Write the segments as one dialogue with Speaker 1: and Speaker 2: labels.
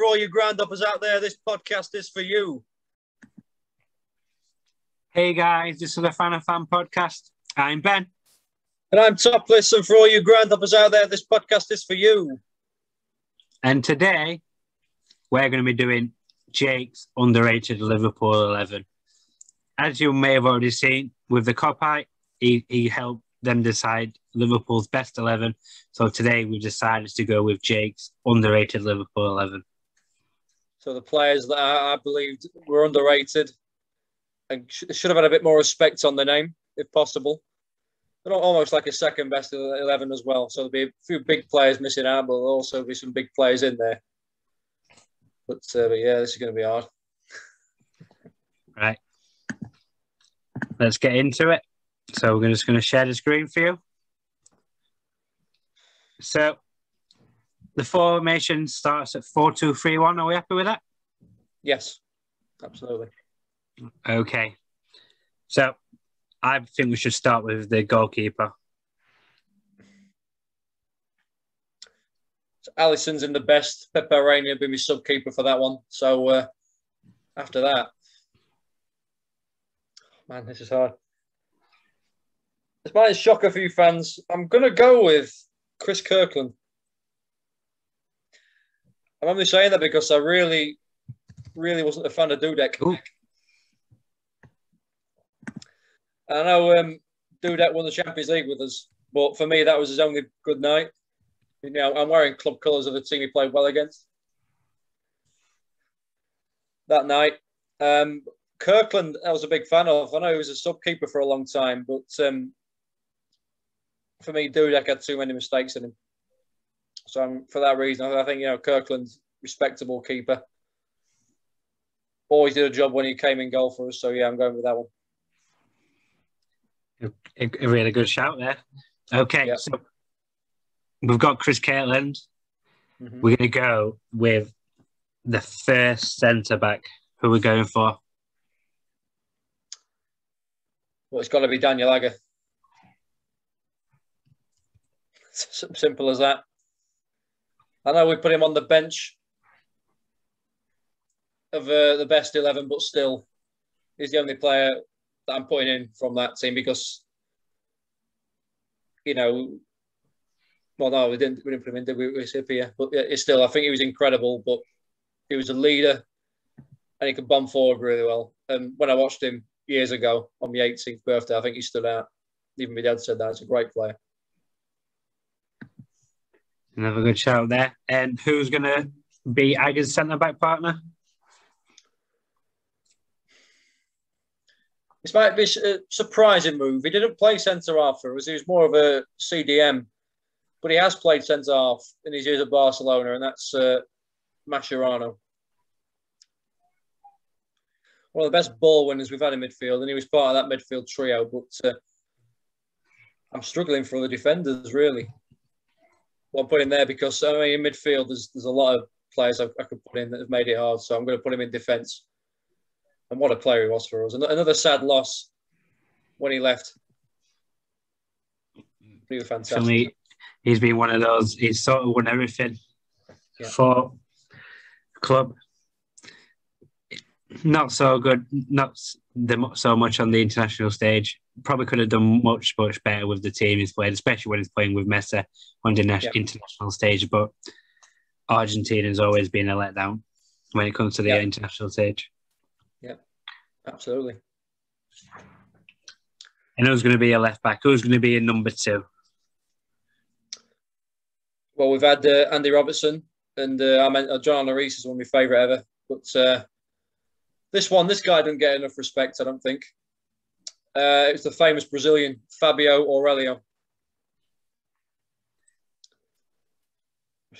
Speaker 1: For all you groundhoppers out there, this podcast is for you.
Speaker 2: Hey guys, this is the Fan of Fan podcast. I'm Ben.
Speaker 1: And I'm Topless, and for all you groundhoppers out there, this podcast is for you.
Speaker 2: And today, we're going to be doing Jake's underrated Liverpool 11. As you may have already seen, with the cop-out, he helped them decide Liverpool's best 11. So today we decided to go with Jake's underrated Liverpool 11.
Speaker 1: So the players that I believed were underrated and should have had a bit more respect on the name, if possible. They're almost like a second best 11 as well. So there'll be a few big players missing out, but there'll also be some big players in there. But yeah, this is going to be hard.
Speaker 2: Right. Let's get into it. So we're just going to share the screen for you. So the formation starts at 4-2-3-1. Are we happy with that?
Speaker 1: Yes, absolutely.
Speaker 2: Okay. So I think we should start with the goalkeeper.
Speaker 1: So Alisson's in the best. Pepe Reina will be my sub-keeper for that one. So after that, man, this is hard. This might shock a few fans. I'm going to go with Chris Kirkland. I'm only saying that because I really wasn't a fan of Dudek.
Speaker 2: Ooh.
Speaker 1: I know Dudek won the Champions League with us, but for me, that was his only good night. You know, I'm wearing club colours of the team he played well against that night. Kirkland, I was a big fan of. I know he was a sub-keeper for a long time, but for me, Dudek had too many mistakes in him. So for that reason, I think, Kirkland's respectable keeper. Always did a job when he came in goal for us. So, yeah, I'm going with that one.
Speaker 2: A really good shout there. Okay, yeah. So we've got Chris Kirkland. Mm-hmm. We're going to go with the first centre-back. Who are we going for?
Speaker 1: Well, it's got to be Daniel Agatha. Simple as that. I know we put him on the bench of the best 11, but still, he's the only player that I'm putting in from that team because, well, no, we didn't put him in, did we? But it's still, I think he was incredible, but he was a leader and he could bomb forward really well. And when I watched him years ago on my 18th birthday, I think he stood out. Even my dad said that. It's a great player.
Speaker 2: Another good shout there. And who's going to be Aga's centre-back partner?
Speaker 1: This might be a surprising move. He didn't play centre-half for us. He was more of a CDM. But he has played centre-half in his years at Barcelona, and that's Maturana. One of the best ball winners we've had in midfield, and he was part of that midfield trio. But I'm struggling for the defenders, really. Well, I'm putting there because in midfield, there's a lot of players I could put in that have made it hard. So I'm going to put him in defence. And what a player he was for us. Another sad loss when he left. He was fantastic.
Speaker 2: For me, he's been one of those. He's sort of won everything for club. Not so good. Not so much on the international stage. Probably could have done much better with the team he's played, especially when he's playing with Messi on the international stage. But Argentina's always been a letdown when it comes to the international stage.
Speaker 1: Yeah, absolutely.
Speaker 2: And who's going to be a left back? Who's going to be a number 2?
Speaker 1: Well, we've had Andy Robertson and John Reese is one of my favourite ever. But this guy didn't get enough respect, I don't think. It was the famous Brazilian Fabio Aurelio.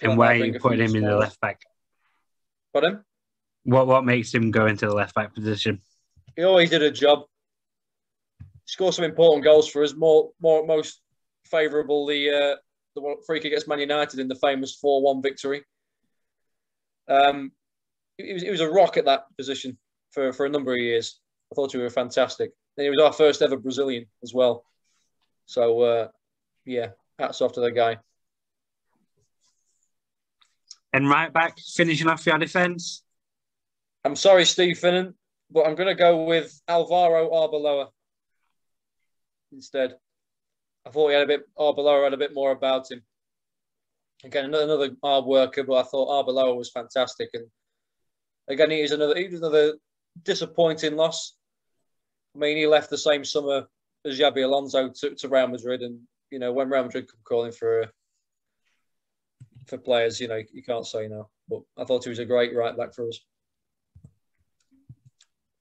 Speaker 2: And why are you putting him in the left back?
Speaker 1: Pardon?
Speaker 2: What makes him go into the left back position?
Speaker 1: He always did a job. He scored some important goals for us. Most favourable the free kick against Man United in the famous 4-1 victory. He was a rock at that position for a number of years. I thought he was fantastic. And he was our first ever Brazilian as well. So, hats off to the guy.
Speaker 2: And right back, finishing off your defence.
Speaker 1: I'm sorry, Steve Finnan, but I'm going to go with Alvaro Arbeloa instead. I thought Arbeloa had a bit more about him. Again, another hard worker, but I thought Arbeloa was fantastic. And again, he was another disappointing loss. I mean, he left the same summer as Xabi Alonso to Real Madrid, and when Real Madrid come calling for players, you can't say no. But I thought he was a great right back for us.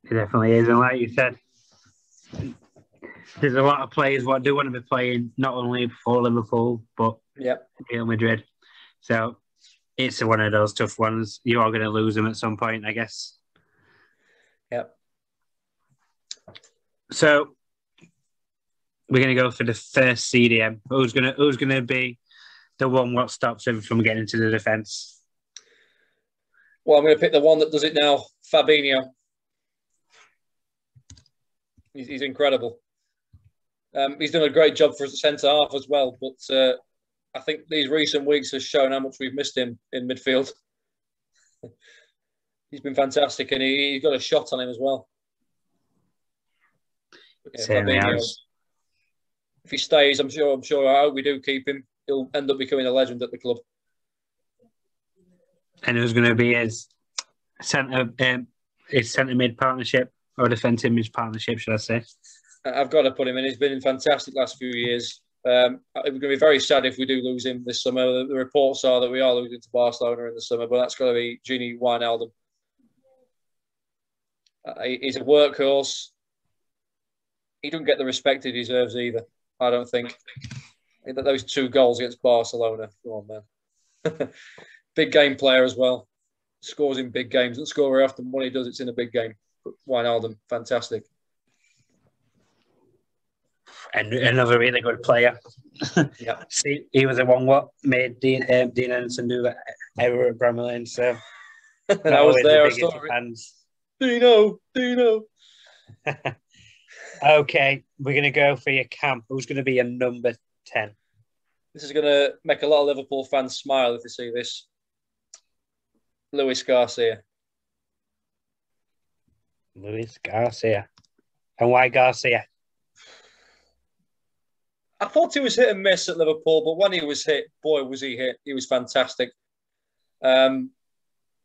Speaker 2: He definitely is, and like you said, there's a lot of players what do want to be playing not only for Liverpool but Real Madrid. So it's one of those tough ones. You are going to lose them at some point, I guess.
Speaker 1: Yep.
Speaker 2: So we're going to go for the first CDM. Who's going to be the one what stops him from getting into the defence?
Speaker 1: Well, I'm going to pick the one that does it now, Fabinho. He's incredible. He's done a great job for us at centre-half as well, but I think these recent weeks has shown how much we've missed him in midfield. He's been fantastic, and he's got a shot on him as well. Yeah, Fabinho, if he stays, I'm sure. I hope we do keep him. He'll end up becoming a legend at the club.
Speaker 2: And who's going to be his centre mid partnership or defensive mid partnership, should I say?
Speaker 1: I've got to put him in. He's been fantastic last few years. We're going to be very sad if we do lose him this summer. The reports are that we are losing to Barcelona in the summer, but that's got to be Gini Wijnaldum. He's a workhorse. He doesn't get the respect he deserves either, I don't think. Those 2 goals against Barcelona, come on, man. Big game player as well. Scores in big games. Doesn't score very often. When he does, it's in a big game. But Wijnaldum, fantastic.
Speaker 2: And another really good player.
Speaker 1: Yeah.
Speaker 2: See, he was the one what made Dean Henderson do that error at Bramall Lane. So
Speaker 1: and I was there. I saw it. Dino.
Speaker 2: Okay, we're going to go for your camp. Who's going to be your number 10?
Speaker 1: This is going to make a lot of Liverpool fans smile if they see this. Luis Garcia.
Speaker 2: Luis Garcia. And why Garcia?
Speaker 1: I thought he was hit and miss at Liverpool, but when he was hit, boy, was he hit. He was fantastic. Another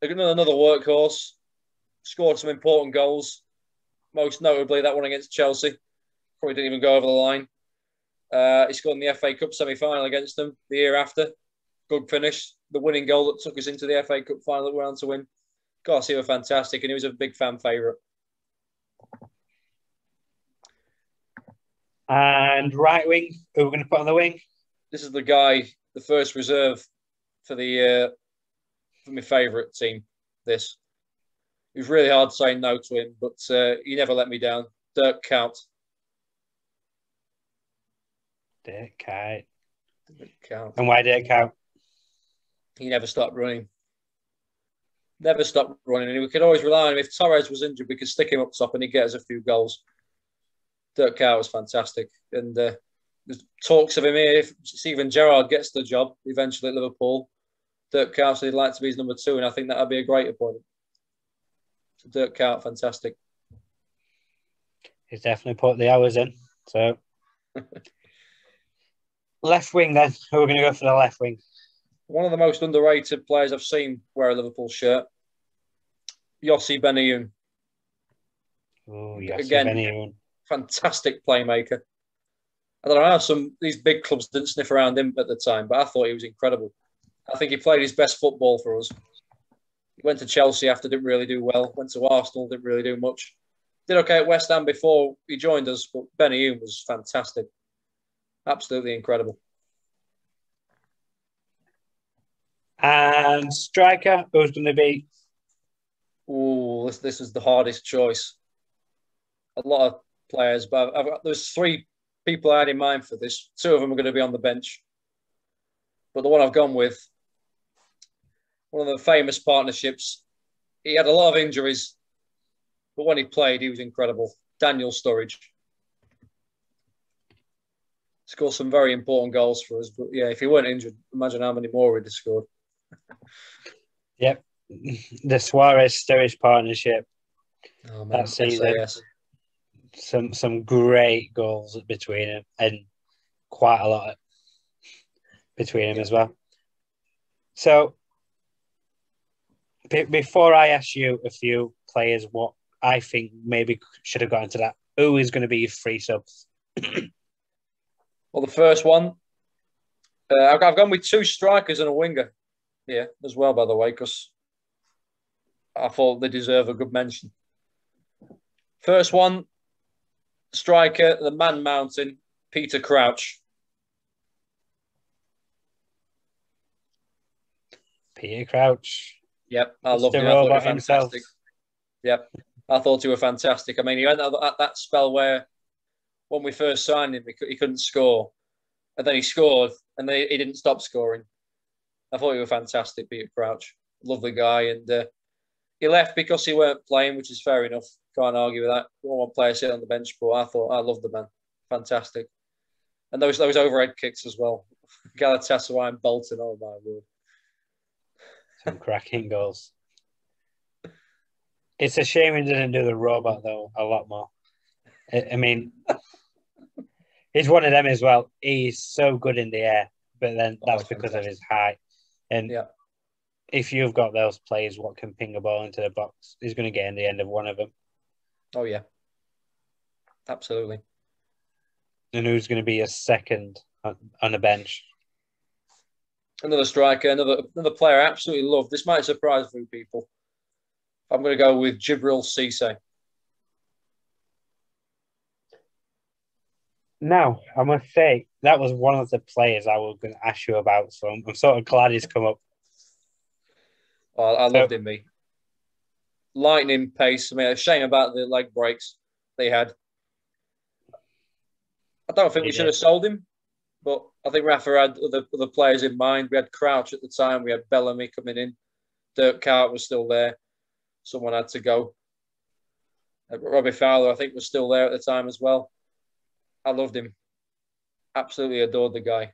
Speaker 1: workhorse. Scored some important goals. Most notably, that one against Chelsea. Probably didn't even go over the line. He scored in the FA Cup semi-final against them the year after. Good finish. The winning goal that took us into the FA Cup final that we're on to win. Garcia was fantastic, and he was a big fan favourite.
Speaker 2: And right wing, who are we going to put on the wing?
Speaker 1: This is the guy, the first reserve for my favourite team. It was really hard saying no to him, but he never let me down. Dirk Kuyt.
Speaker 2: Dirk Kuyt.
Speaker 1: And
Speaker 2: why Dirk Kuyt?
Speaker 1: He never stopped running. And we could always rely on him. If Torres was injured, we could stick him up top and he'd get us a few goals. Dirk Kuyt was fantastic. And there's talks of him here. If Steven Gerrard gets the job eventually at Liverpool, Dirk Kuyt said he'd like to be his number 2, and I think that would be a great appointment. So Dirk Kuyt, fantastic.
Speaker 2: He's definitely put the hours in. So left wing then. Who are we going to go for the left wing?
Speaker 1: One of the most underrated players I've seen wear a Liverpool shirt. Yossi Benayoun.
Speaker 2: Oh, Yossi Benayoun.
Speaker 1: Fantastic playmaker. I don't know how these big clubs didn't sniff around him at the time, but I thought he was incredible. I think he played his best football for us. He went to Chelsea after, didn't really do well. Went to Arsenal, didn't really do much. Did okay at West Ham before he joined us, but Benayoun was fantastic. Absolutely incredible.
Speaker 2: And striker, who's going to be?
Speaker 1: Oh, this is the hardest choice. A lot of players, but there's 3 people I had in mind for this. 2 of them are going to be on the bench. But the one I've gone with, one of the famous partnerships, he had a lot of injuries, but when he played, he was incredible. Daniel Sturridge. Scored some very important goals for us. But yeah, if he weren't injured, imagine how many more he'd have scored.
Speaker 2: Yep. The Suarez-Sturridge partnership
Speaker 1: Oh, man.
Speaker 2: that season.
Speaker 1: SAS.
Speaker 2: Some great goals between them and quite a lot between them as well. So, before I ask you a few players what I think maybe should have got into that, who is going to be your free subs?
Speaker 1: Well, the first one, I've gone with 2 strikers and a winger here as well, by the way, because I thought they deserve a good mention. First one, striker, the man mountain, Peter Crouch.
Speaker 2: Peter Crouch.
Speaker 1: Yep, I loved him. I thought he was fantastic. Yep, I thought he was fantastic. I mean, he went at that spell where when we first signed him, he couldn't score. And then he scored, and then he didn't stop scoring. I thought he was fantastic, Peter Crouch. Lovely guy. And he left because he weren't playing, which is fair enough. Can't argue with that. One player sitting on the bench, but I loved the man. Fantastic. And those overhead kicks as well. Galatasaray and Bolton, oh my word.
Speaker 2: Some cracking goals. It's a shame he didn't do the robot, though, a lot more. I mean, he's one of them as well. He's so good in the air, but then that's because of his height. And if you've got those players what can ping a ball into the box, he's going to get in the end of one of them.
Speaker 1: Oh, yeah. Absolutely.
Speaker 2: And who's going to be a second on the bench?
Speaker 1: Another striker, another player I absolutely love. This might surprise a few people. I'm going to go with Jibril Cece.
Speaker 2: Now, I must say, that was one of the players I was going to ask you about, so I'm sort of glad he's come up.
Speaker 1: Oh, I loved him, me. Lightning pace. I mean, a shame about the leg breaks they had. I don't think we should have sold him, but I think Rafa had other players in mind. We had Crouch at the time. We had Bellamy coming in. Dirk Kuyt was still there. Someone had to go. Robbie Fowler, I think, was still there at the time as well. I loved him. Absolutely adored the guy.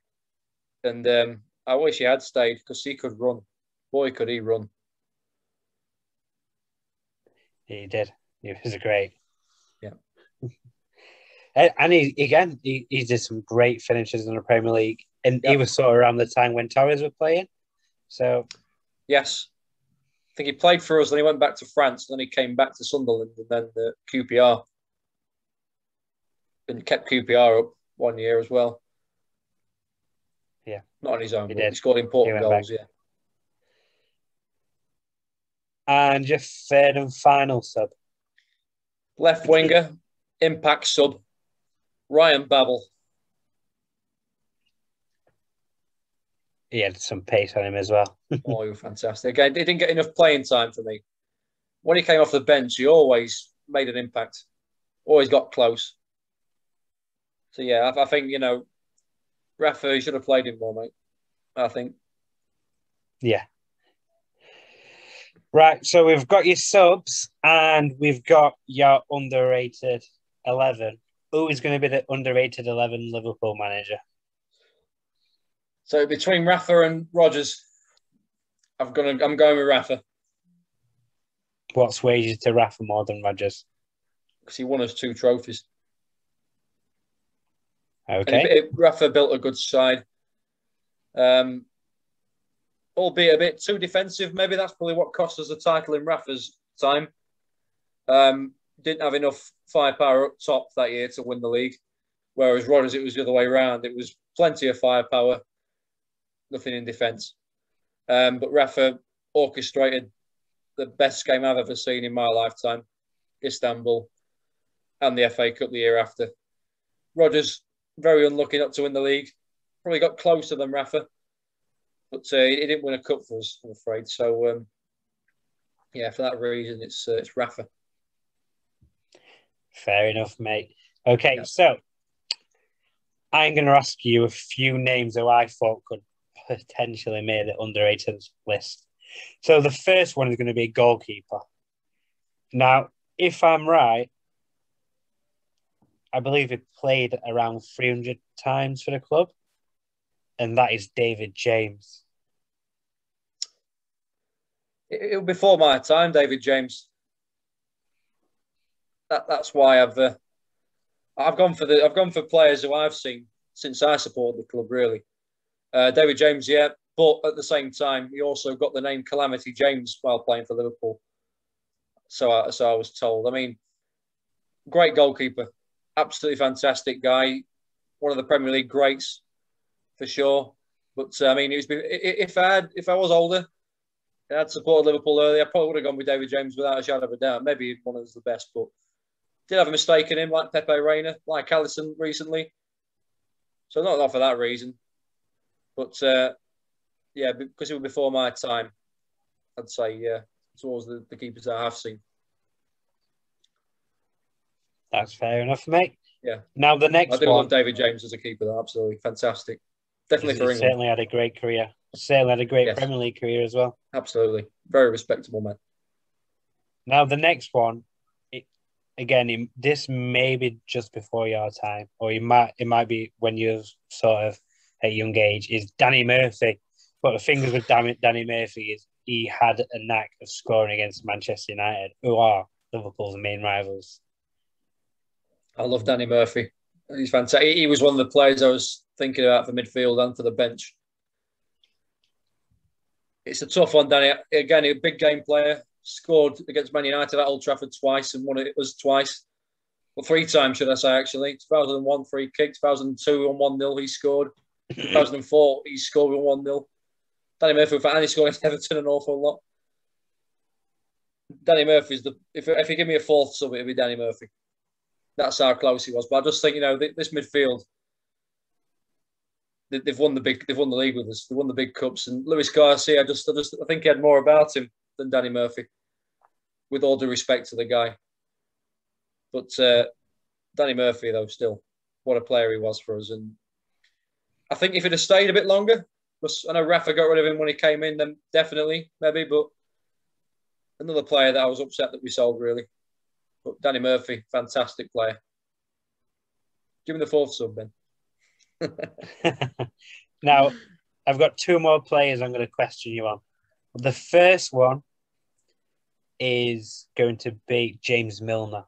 Speaker 1: And I wish he had stayed because he could run. Boy, could he run.
Speaker 2: He did. He was great.
Speaker 1: Yeah.
Speaker 2: And he did some great finishes in the Premier League. And he was sort of around the time when Torres were playing. So,
Speaker 1: yes. I think he played for us, then he went back to France, then he came back to Sunderland, and then the QPR. And kept QPR up 1 year as well.
Speaker 2: Yeah.
Speaker 1: Not on his own, but he scored important goals, yeah.
Speaker 2: And your third and final sub.
Speaker 1: Left winger, impact sub, Ryan Babel.
Speaker 2: He had some pace on him as well.
Speaker 1: Oh, he was fantastic. Again, he didn't get enough playing time for me. When he came off the bench, he always made an impact. Always got close. So, yeah, I think, Rafa, he should have played him more, mate. I think.
Speaker 2: Yeah. Right, so we've got your subs and we've got your underrated 11. Who is going to be the underrated 11 Liverpool manager?
Speaker 1: So between Rafa and Rodgers, I'm going with Rafa.
Speaker 2: What sways you to Rafa more than Rodgers?
Speaker 1: Because he won us 2 trophies.
Speaker 2: Okay.
Speaker 1: Rafa built a good side. Albeit a bit too defensive. Maybe that's probably what cost us the title in Rafa's time. Didn't have enough firepower up top that year to win the league. Whereas Rodgers, it was the other way around. It was plenty of firepower, nothing in defence. But Rafa orchestrated the best game I've ever seen in my lifetime, Istanbul, and the FA Cup the year after. Rodgers, very unlucky not to win the league. Probably got closer than Rafa, but he didn't win a cup for us, I'm afraid. So, for that reason, it's Rafa.
Speaker 2: Fair enough, mate. Okay, So I'm going to ask you a few names that I thought could potentially make the underrated list. So the first one is going to be goalkeeper. Now, if I'm right, I believe he played around 300 times for the club, and that is David James.
Speaker 1: it was before my time, David James. That's why I've gone for players who I've seen since I supported the club. Really, David James, yeah, but at the same time, he also got the name Calamity James while playing for Liverpool. So I was told. I mean, great goalkeeper, absolutely fantastic guy, one of the Premier League greats for sure. But I mean, if I was older and I'd supported Liverpool earlier, I probably would have gone with David James without a shadow of a doubt. Maybe one of the best, but did have a mistake in him, like Pepe Reina, like Alisson recently. So not for that reason, but yeah, because it was before my time, I'd say yeah, towards the keepers that I have seen.
Speaker 2: That's fair enough, mate.
Speaker 1: Yeah.
Speaker 2: Now the next
Speaker 1: I do
Speaker 2: one.
Speaker 1: love David James as a keeper, though. Absolutely fantastic. Definitely for England.
Speaker 2: Certainly had a great career. Certainly had a great
Speaker 1: Yes.
Speaker 2: Premier League career as well.
Speaker 1: Absolutely. Very respectable man.
Speaker 2: Now the next one, this may be just before your time, or it might be when you're sort of at a young age, is Danny Murphy. But the thing with Danny Murphy is he had a knack of scoring against Manchester United, who are Liverpool's main rivals.
Speaker 1: I love Danny Murphy. He's fantastic. He was one of the players I was thinking about for midfield and for the bench. It's a tough one, Danny. Again, a big game player. Scored against Man United at Old Trafford twice and won it twice. Well, 3 times, should I say, actually. 2001, free kick. 2002, on 1-0, he scored. 2004, he scored on 1-0. Danny Murphy, and he scored against Everton an awful lot. Danny Murphy's if you give me a fourth sub, it'd be Danny Murphy. That's how close he was. But I just think, this midfield, they've won the league with us. They won the big cups. And Luis Garcia, I think he had more about him than Danny Murphy, with all due respect to the guy. But Danny Murphy, though, still, what a player he was for us. And I think if he'd have stayed a bit longer, I know Rafa got rid of him when he came in, then definitely, maybe. But another player that I was upset that we sold, really. But Danny Murphy, fantastic player. Give me the fourth sub, Ben.
Speaker 2: Now, I've got 2 more players I'm going to question you on. The first one is going to be James Milner.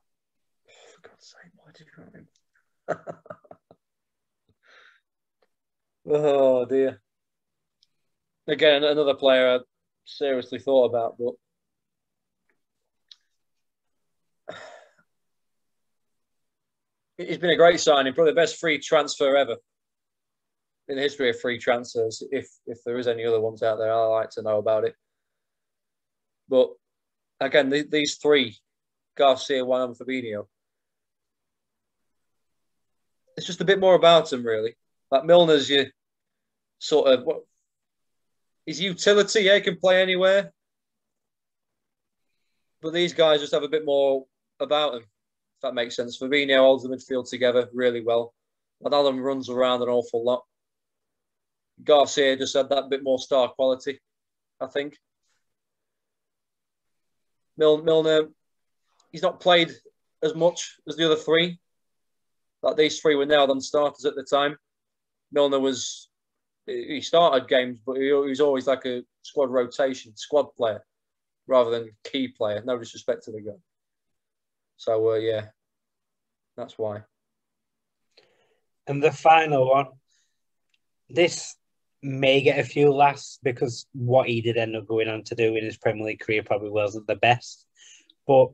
Speaker 1: For God's sake, why did you have him? Oh, dear. Again, another player I seriously thought about, but he's been a great signing, probably the best free transfer ever in the history of free transfers. If there is any other ones out there, I'd like to know about it. But again, these 3, Garcia, Wan, and Fabinho, it's just a bit more about them, really. Like Milner's your sort of his utility. Yeah, he can play anywhere. But these guys just have a bit more about them, if that makes sense. Fabinho holds the midfield together really well. Wijnaldum runs around an awful lot. Garcia just had that bit more star quality, I think. Milner, he's not played as much as the other 3. Like these 3 were nailed on starters at the time. Milner he started games, but he was always like a squad player, rather than key player. No disrespect to the guy. So, yeah, that's why.
Speaker 2: And the final one, this may get a few laughs because what he did end up going on to do in his Premier League career probably wasn't the best. But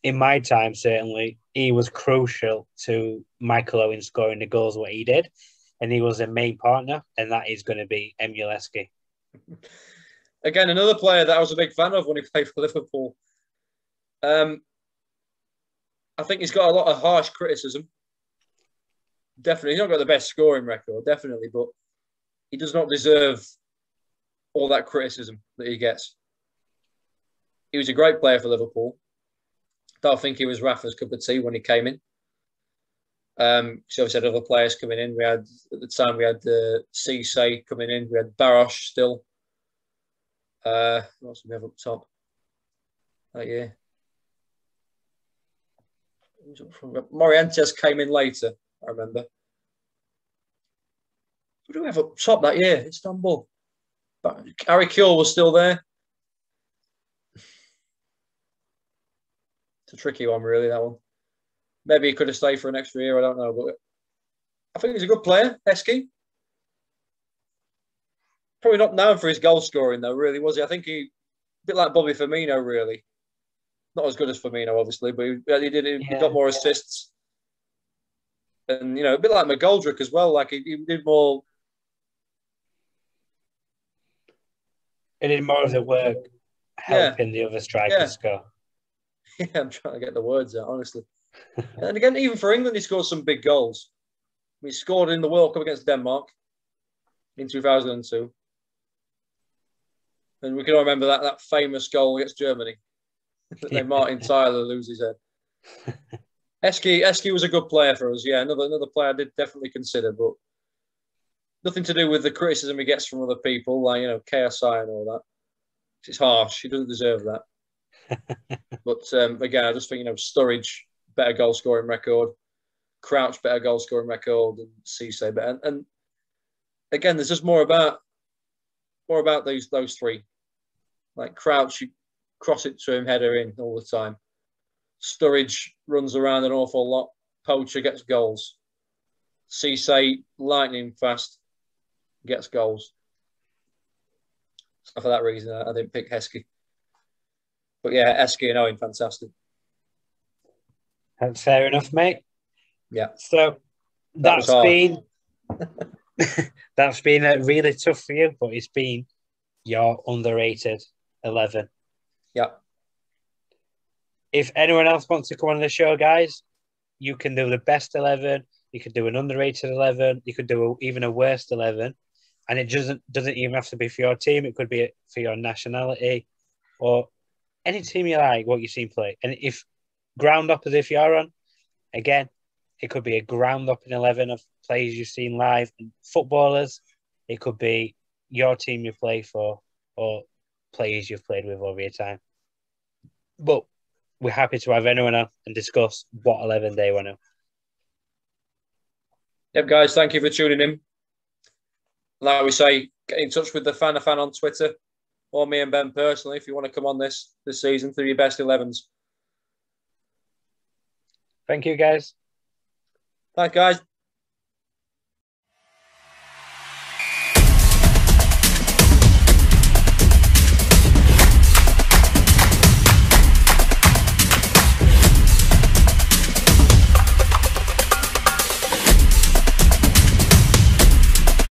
Speaker 2: in my time, certainly, he was crucial to Michael Owen scoring the goals what he did. And he was a main partner, and that is going to be Emuleski.
Speaker 1: Again, another player that I was a big fan of when he played for Liverpool. I think he's got a lot of harsh criticism. Definitely. He's not got the best scoring record, definitely, but he does not deserve all that criticism that he gets. He was a great player for Liverpool. Don't think he was Rafa's cup of tea when he came in. So we had other players coming in. At the time we had Cece coming in. We had Barosh still. What else did we have up top that year? Morientes came in later, I remember. What do we have up top that year? Istanbul. Harry Kewell was still there. It's a tricky one, really, that one. Maybe he could have stayed for an extra year, I don't know. But I think he's a good player, Heskey. Probably not known for his goal scoring, though, really, was he? I think a bit like Bobby Firmino, really. Not as good as Firmino, obviously, but he got more assists. And, a bit like McGoldrick as well. Like, he did more.
Speaker 2: He did more of the work, helping the other strikers score.
Speaker 1: Yeah, I'm trying to get the words out, honestly. And again, even for England, he scored some big goals. He scored in the World Cup against Denmark in 2002. And we can all remember that famous goal against Germany. That made Martin Tyler lose his head. Heskey was a good player for us. Yeah, another player I did definitely consider, but nothing to do with the criticism he gets from other people, like, KSI and all that. It's harsh. He doesn't deserve that. But again, I just think, Sturridge, better goal scoring record. Crouch, better goal scoring record. And Cece, better. And again, there's just more about those three. Like Crouch, you cross it to him, header in all the time. Sturridge runs around an awful lot. Poacher gets goals. Cece, lightning fast, gets goals. So for that reason, I didn't pick Heskey. But yeah, Heskey and Owen, fantastic.
Speaker 2: That's fair enough, mate.
Speaker 1: Yeah.
Speaker 2: So that's been really tough for you, but it's been your underrated 11.
Speaker 1: Yeah.
Speaker 2: If anyone else wants to come on the show, guys, you can do the best 11. You could do an underrated 11. You could do even a worst 11. And it doesn't even have to be for your team. It could be for your nationality or any team you like, what you've seen play. And if ground up as if you're on, again, it could be a ground up in 11 of players you've seen live and footballers. It could be your team you play for or players you've played with over your time. But we're happy to have anyone on and discuss what 11 they want to.
Speaker 1: Yep, guys, thank you for tuning in. Like we say, get in touch with the fan on Twitter or me and Ben personally if you want to come on this season through your best 11s.
Speaker 2: Thank you, guys.
Speaker 1: Thanks, guys.